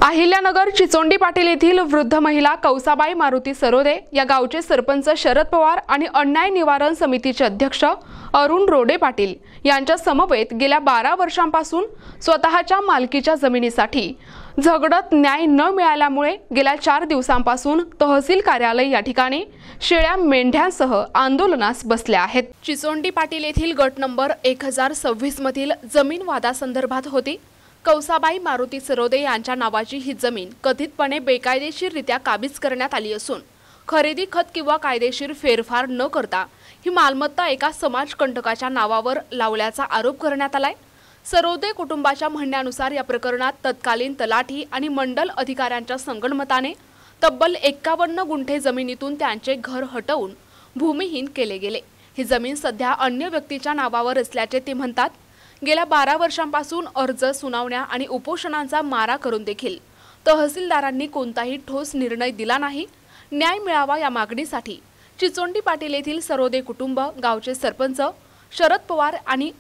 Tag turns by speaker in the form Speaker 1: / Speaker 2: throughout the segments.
Speaker 1: अहिल्यानगर चिचोंडी पाटील येथील वृद्ध महिला कौसाबाई मारुती सरोदे या गावचे सरपंच शरद पवार आणि अन्याय निवारण समितीचे अध्यक्ष अरुण रोडे पाटील यांच्या समवेत गेल्या 12 वर्षांपासून स्वतःच्या मालकीच्या जमिनीसाठी झगडत न्याय न मिळाल्यामुळे गेल्या 4 दिवसांपासून तहसील कार्यालय या ठिकाणी शेळ्या मेंढ्यांसह आंदोलनास बसले आहेत। चिचोंडी पाटील येथील गट नंबर 1026 मधील जमीन वादासंदर्भात होती। कौसाबाई मारुती सरोदे यांच्या नावाची ही जमीन कथितपणे बेकायदेशीररित्या काबीज करण्यात आली असून खरेदी खत किंवा कायदेशीर फेरफार न करता ही मालमत्ता एका समाजकंटकाच्या नावावर लावल्याचा आरोप करण्यात आलाय। सरोदे कुटुंबाच्या म्हणण्यानुसार या प्रकरणात तत्कालीन तलाठी आणि मंडल अधिकाऱ्यांच्या संगनमताने तब्बल 51 गुंठे जमिनीतून त्यांचे घर हटवून भूमिहीन केले गेले। ही जमीन सध्या अन्य व्यक्तीच्या नावावर असल्याचे ते म्हणतात। गेल्या 12 वर्षांपासून अर्ज सुनावण्या आणि उपोषणांचा मारा करून देखील तहसीलदारांनी कोणताही ठोस निर्णय दिला नाही। न्याय मिळावा या मागणीसाठी चिचोंडी पाटील येथील सरोदे कुटुंब, गावचे सरपंच शरद पवार आणि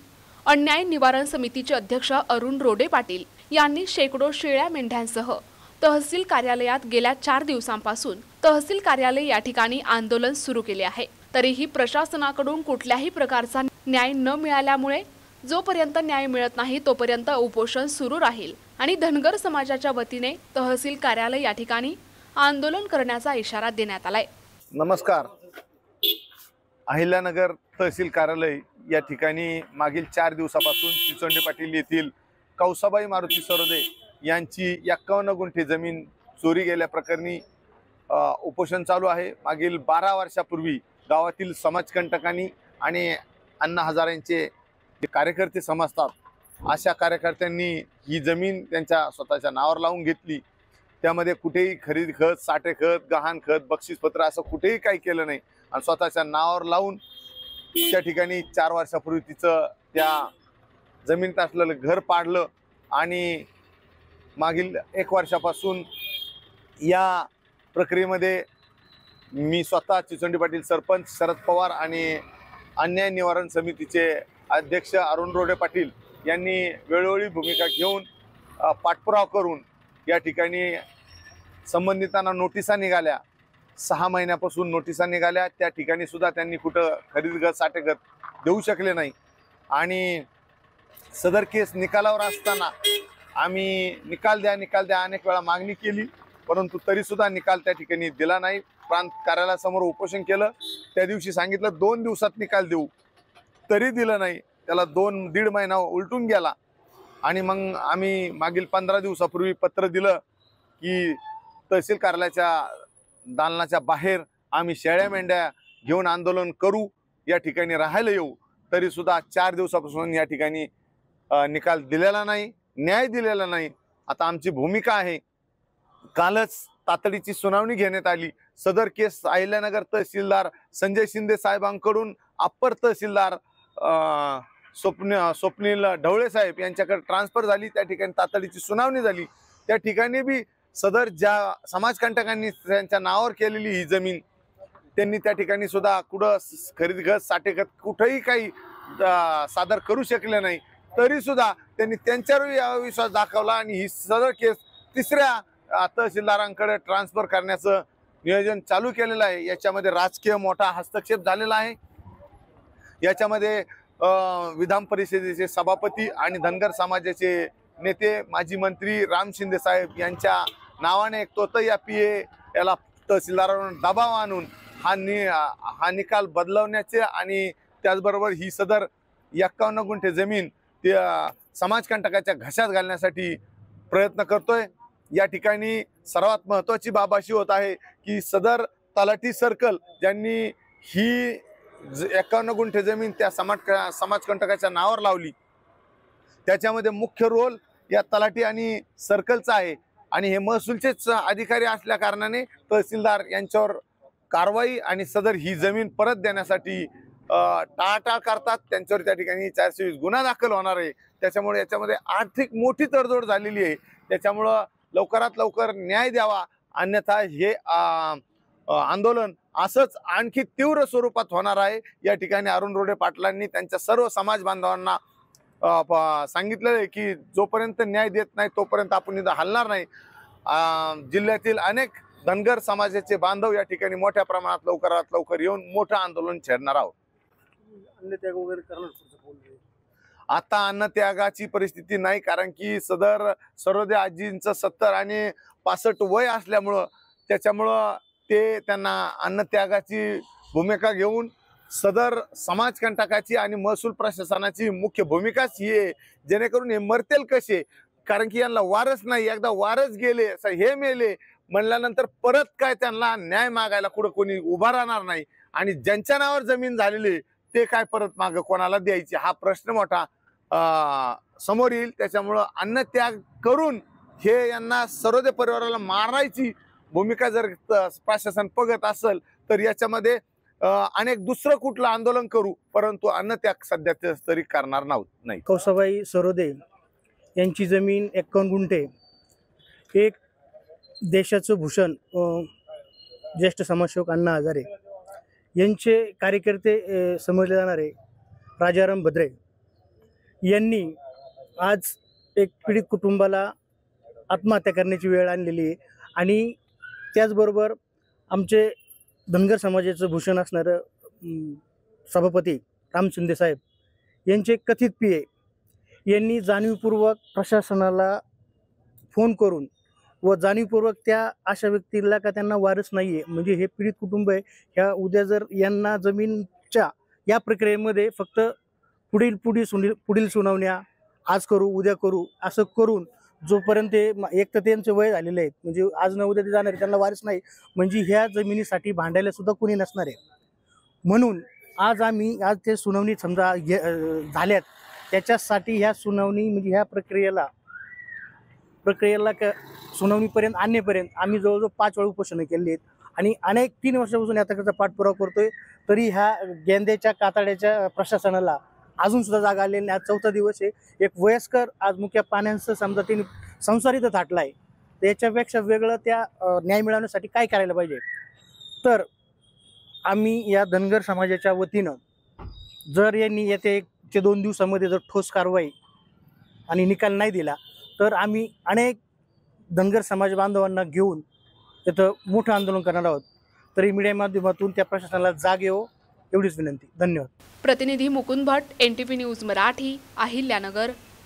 Speaker 1: अन्याय निवारण समितीचे अध्यक्ष अरुण रोडे पाटील यांनी शेकडो शेळ्या मेंढ्यांसह तहसील कार्यालयात गेल्या 4 दिवसांपासून तहसील कार्यालय या ठिकाणी आंदोलन सुरू केले आहे। तरीही प्रशासनाकडून कुठल्याही प्रकारचा न्याय न मिळाल्यामुळे जोपर्यंत न्याय मिळत नाही तोपर्यंत उपोषण सुरू राहील आणि धनगर समाजाच्या वतीने तहसील कार्यालय या ठिकाणी आंदोलन करण्याचा इशारा देण्यात आलाय।
Speaker 2: नमस्कार। अहिल्यानगर तहसील कार्यालय या ठिकाणी मागील 4 दिवसापासून चिचोंडी पाटील येथील कौसाबाई मारुती सरोदे यांची 51 गुंठे जमीन चोरी गेल्या प्रकरणी उपोषण चालू आहे। मागील 12 वर्षापूर्वी गावातील समाजकंटकांनी आणि अण्णा हजारेंचे जे कार्यकर्ते समजतात अशा कार्यकर्त्यांनी ही जमीन त्यांच्या स्वतःच्या नावावर लावून घेतली। त्यामध्ये कुठेही खरेदी खत, साठे खत, गहाण खत, बक्षीसपत्र असं कुठेही काही केलं नाही आणि स्वतःच्या नावावर लावून त्या ठिकाणी 4 वर्षापूर्वी तिचं त्या जमिनीत असलेलं घर पाडलं आणि मागील 1 वर्षापासून या प्रक्रियेमध्ये मी स्वतः चिचोंडी पाटील सरपंच शरद पवार आणि अन्याय निवारण समितीचे अध्यक्ष अरुण रोडे पाटील यांनी वेळोवेळी भूमिका घेऊन पाठपुरावा करून या ठिकाणी संबंधितांना नोटिसा निघाल्या। 6 महिन्यापासून नोटिसा निघाल्या। त्या ठिकाणी सुद्धा त्यांनी कुठं खरेदी खत, साठे खत देऊ शकले नाही आणि सदर केस निकालावर असताना आम्ही निकाल द्या अनेक वेळा मागणी केली, परंतु तरी सुद्धा निकाल त्या ठिकाणी दिला नाही। प्रांत कार्यालयासमोर उपोषण केलं। त्या दिवशी सांगितलं 2 दिवसात निकाल देऊ, तरी दिलं नाही। त्याला 2-1.5 महिना उलटून गेला आणि मग आम्ही मागील 15 दिवसापूर्वी पत्र दिलं की तहसील कार्यालयाच्या दालनाच्या बाहेर आम्ही शेळ्या मेंढ्या घेऊन आंदोलन करू, या ठिकाणी राहायला येऊ। तरी सुद्धा 4 दिवसापासून या ठिकाणी निकाल दिलेला नाही, न्याय दिलेला नाही। आता आमची भूमिका आहे, कालच तातडीची सुनावणी घेण्यात आली। सदर केस अहिल्यानगर तहसीलदार संजय शिंदे साहेबांकडून अप्पर तहसीलदार स्वप्नील ढवळे साहेब यांच्याकडे ट्रान्सफर झाली। त्या ठिकाणी तातडीची सुनावणी झाली। त्या ठिकाणी बी सदर ज्या समाजकंटकांनी त्यांच्या नावावर केलेली ही जमीन त्यांनी त्या ठिकाणी सुद्धा कुठं खरेदी खत, साठे खत कुठेही काही सादर करू शकले नाही। तरी सुद्धा त्यांनी त्यांच्यावर विश्वास दाखवला आणि ही सदर केस 3ऱ्या तहसीलदारांकडे ट्रान्सफर करण्याचं नियोजन चालू केलेलं आहे। याच्यामध्ये राजकीय मोठा हस्तक्षेप झालेला आहे। याच्यामध्ये विधान परिषदेचे सभापती आणि धनगर समाजाचे नेते माजी मंत्री राम शिंदे साहेब यांच्या नावाने एक तोतया PA याला तहसीलदारांवर दबाव आणून हा निकाल बदलवण्याचे आणि त्याचबरोबर ही सदर 51 गुंठे जमीन त्या समाजकंटकाच्या घशात घालण्यासाठी प्रयत्न करतोय। या ठिकाणी सर्वात महत्त्वाची बाब अशी होत आहे की सदर तलाठी सर्कल ज्यांनी ही 51 गुंठे जमीन त्या समाजकंटकाच्या नावावर लावली, त्याच्यामध्ये मुख्य रोल या तलाठी आणि सर्कलचा आहे आणि हे महसूलचेच अधिकारी असल्या कारणाने तहसीलदार यांच्यावर कारवाई आणि सदर ही जमीन परत देण्यासाठी टाळाटाळ करतात। त्यांच्यावर त्या ठिकाणी 420 गुन्हा दाखल होणार आहे। त्याच्यामुळे याच्यामध्ये आर्थिक मोठी तडजोड झालेली आहे। त्याच्यामुळं लवकरात लवकर न्याय द्यावा, अन्यथा हे आंदोलन असंच आणखी तीव्र स्वरूपात होणार आहे। या ठिकाणी अरुण रोडे पाटलांनी त्यांच्या सर्व समाज बांधवांना सांगितलं की जोपर्यंत न्याय देत नाही तोपर्यंत आपण इथं हलणार नाही। जिल्ह्यातील अनेक धनगर समाजाचे बांधव या ठिकाणी मोठ्या प्रमाणात लवकरात लवकर येऊन मोठं आंदोलन छेडणार आहोत.
Speaker 3: अन्नत्याग वगैरे करणार पुढचं पाऊल आहे.
Speaker 2: आता अन्नत्यागाची परिस्थिती नाही, कारण की सदर सरोदे आजींचं 70 आणि 65 वय असल्यामुळं त्याच्यामुळं त्यांना अन्नत्यागाची भूमिका घेऊन सदर समाजकंटकाची आणि महसूल प्रशासनाची मुख्य भूमिकाच ही आहे, जेणेकरून हे मरतील कसे, कारण की यांना वारस नाही. एकदा वारस गेले हे मेले म्हणल्यानंतर परत काय त्यांना न्याय मागायला कुठं कोणी उभा राहणार नाही, आणि ज्यांच्या नावावर जमीन झालेली ते काय परत माग कोणाला द्यायची हा प्रश्न मोठा समोर येईल. त्याच्यामुळं अन्नत्याग करून हे यांना सरोदे परिवाराला मारायची भूमिका जर प्रशासन बघत असेल तर याच्यामध्ये अनेक दुसरं कुठलं आंदोलन करू, परंतु अन्नत्याग सध्या तरी करणार नाही.
Speaker 3: कौसाबाई सरोदे यांची जमीन 51 गुंठे, एक देशाचं भूषण ज्येष्ठ समाजसेवक अण्णा हजारे यांचे कार्यकर्ते समजले जाणारे राजाराम भद्रे यांनी आज एक पीडित कुटुंबाला आत्महत्या करण्याची वेळ आणलेली आहे. आणि त्याचबरोबर आमचे धनगर समाजाचं भूषण असणारं सभापती राम शिंदे साहेब यांचे कथित PA यांनी जाणीवपूर्वक प्रशासनाला फोन करून व जाणीवपूर्वक त्या अशा व्यक्तीला का त्यांना वारस नाही आहे, म्हणजे हे पीडित कुटुंब आहे, ह्या उद्या जर यांना जमीनच्या या प्रक्रियेमध्ये फक्त पुढील सुनावण्या आज करू उद्या करू असं करून जोपर्यंत एक तर त्यांचे वय झालेले आहेत, म्हणजे आज न उद्या ते जाणार आहे, त्यांना वारस नाही, म्हणजे ह्या जमिनीसाठी भांडायला सुद्धा कोणी नसणार आहे. म्हणून आज ते सुनावणी समजा झाल्यात, त्याच्यासाठी ह्या सुनावणी म्हणजे ह्या प्रक्रियेला सुनावणीपर्यंत आणण्यापर्यंत आम्ही जवळजवळ 5 वेळा उपोषणं केली आहेत आणि अनेक 3 वर्षापासून याचा पाठपुरावा करतोय. तरी ह्या गेंद्याच्या कातड्याच्या प्रशासनाला अजून सुद्धा जागा आलेली नाही. आज 4था दिवस आहे. एक वयस्कर आज मुख्य पाण्याचं समजा त्यांनी संसारित थाटला आहे, त्याच्यापेक्षा वेगळं त्या न्याय मिळवण्यासाठी काय करायला पाहिजे. तर आम्ही या धनगर समाजाच्या वतीनं जर यांनी येत्या 1 ते 2 दिवसामध्ये जर ठोस कारवाई आणि निकाल नाही दिला तर आम्ही अनेक धनगर समाज बांधवांना घेऊन इथं मोठं आंदोलन करणार आहोत. तरी मीडिया माध्यमातून त्या प्रशासनाला जाग येवो एवढीच विनंती. धन्यवाद.
Speaker 1: प्रतिनिधी मुकुंद भट्ट, NTV न्यूज मराठी, अहिल्यानगर.